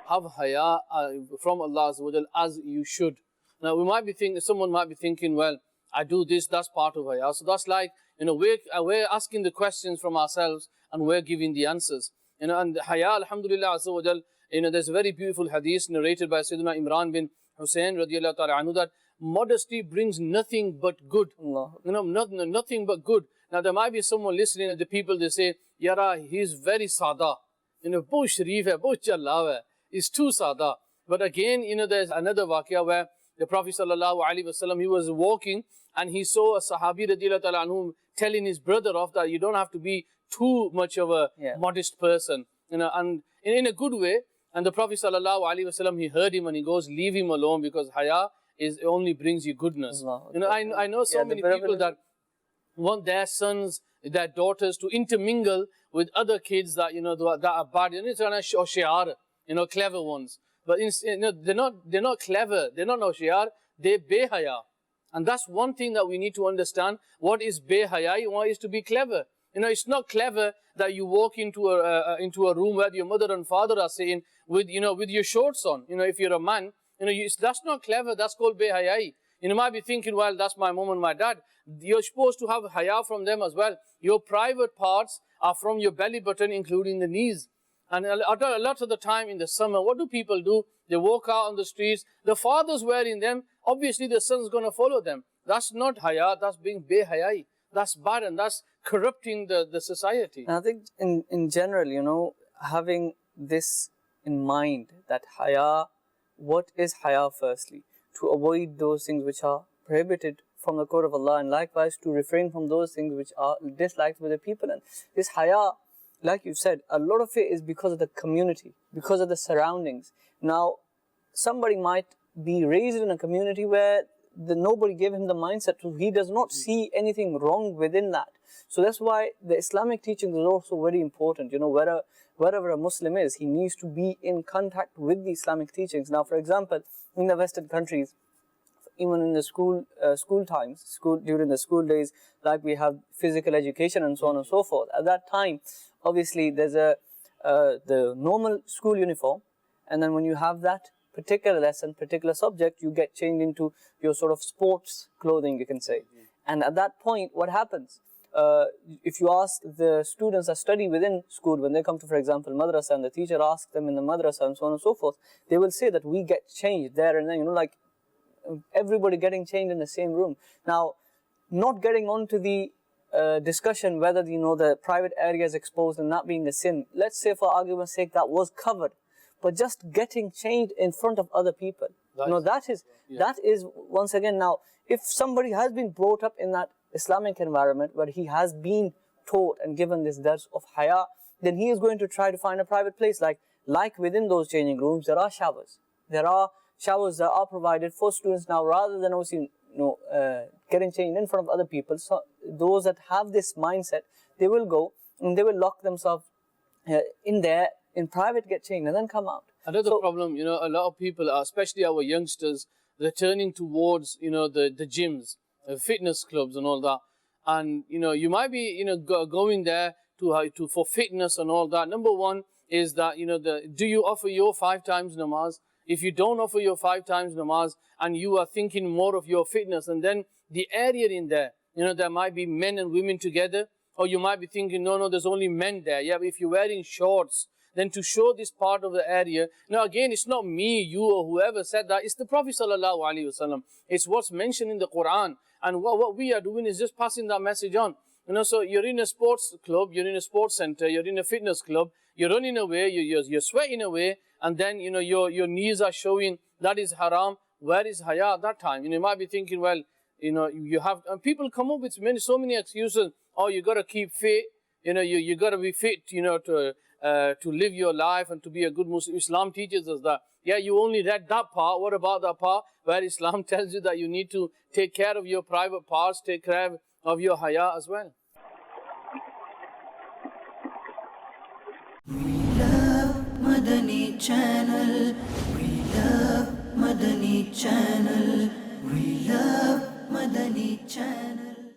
have haya from Allah Azza wa Jal as you should. Now we might be thinking, someone might be thinking, well, I do this, that's part of haya. So that's like, we're asking the questions from ourselves and we're giving the answers. And haya, alhamdulillah Azza wa Jal, there's a very beautiful hadith narrated by Sayyidina Imran bin Hussein radiallahu ta'ala anhu that modesty brings nothing but good. Nothing but good. Now there might be someone listening, and the people, they say, Yara, he's very sada. Bahut sharif hai, bahut challa hai. He's too sada. But again, there's another waqia where the Prophet sallallahu alaihi wasallam, he was walking and he saw a sahabi radiallahu ta'ala anhu telling his brother off that you don't have to be too much of a modest person. And in a good way. And the Prophet sallallahu alaihi wasallam, he heard him and he goes, leave him alone, because haya only brings you goodness. I know so many people that want their sons, their daughters to intermingle with other kids that that are bad, or shi'ar, clever ones. But they're not clever, they're not shi'ar, they're behaya. And that's one thing that we need to understand. What is behaya? What is to be clever? It's not clever that you walk into a room where your mother and father are saying with your shorts on. If you're a man, that's not clever. That's called behayai. You might be thinking, well, that's my mom and my dad. You're supposed to have haya from them as well. Your private parts are from your belly button, including the knees. And a lot of the time in the summer, what do people do? They walk out on the streets. The father's wearing them. Obviously, the son's going to follow them. That's not haya. That's being behayai. That's bad, and that's corrupting the society. And I think in general, having this in mind, that haya, what is haya firstly? To avoid those things which are prohibited from the court of Allah, and likewise to refrain from those things which are disliked by the people. And this haya, like you said, a lot of it is because of the community, because of the surroundings. Now, somebody might be raised in a community where nobody gave him the mindset, so he does not see anything wrong within that. So that's why the Islamic teaching is also very important. Wherever a Muslim is, he needs to be in contact with the Islamic teachings. Now, for example, in the Western countries, even in the school times, during the school days, like we have physical education and so on and so forth. At that time, obviously, there's the normal school uniform, and then when you have that particular lesson, particular subject, you get changed into your sort of sports clothing, you can say. And at that point, what happens? If you ask the students that study within school, when they come to, for example, madrasa, and the teacher asks them in the madrasa and so on and so forth, they will say that we get changed there and then, like everybody getting changed in the same room. Now, not getting on to the discussion whether, the private area is exposed and not being a sin. Let's say, for argument's sake, that was covered. But just getting changed in front of other people, that is once again. Now, if somebody has been brought up in that Islamic environment where he has been taught and given this dars of haya, then he is going to try to find a private place. Like within those changing rooms, there are showers. There are showers that are provided for students. Now, rather than obviously getting changed in front of other people, so those that have this mindset, they will go and they will lock themselves in there. In private, get changed and then come out. Another problem, a lot of people, especially our youngsters, they're turning towards, the gyms, fitness clubs and all that. And, you might be, going there for fitness and all that. Number one is that, do you offer your 5 times namaz? If you don't offer your 5 times namaz and you are thinking more of your fitness, and then the area in there, there might be men and women together, or you might be thinking, no, there's only men there. Yeah, but if you're wearing shorts, then to show this part of the area. Now again, it's not me, you, or whoever said that. It's the Prophet sallallahu alaihi wasallam. It's what's mentioned in the Quran. And what we are doing is just passing that message on. So you're in a sports club, you're in a sports center, you're in a fitness club, you're running away, you're sweating away, and then your knees are showing. That is haram. Where is haya at that time? You might be thinking, well, you have, and people come up with so many excuses. Oh, you got to keep fit. You got to be fit. To live your life and to be a good Muslim. Islam teaches us that. Yeah, you only read that part. What about that part where Islam tells you that you need to take care of your private parts, take care of your haya as well? We love Madani Channel. We love Madani Channel. We love Madani Channel.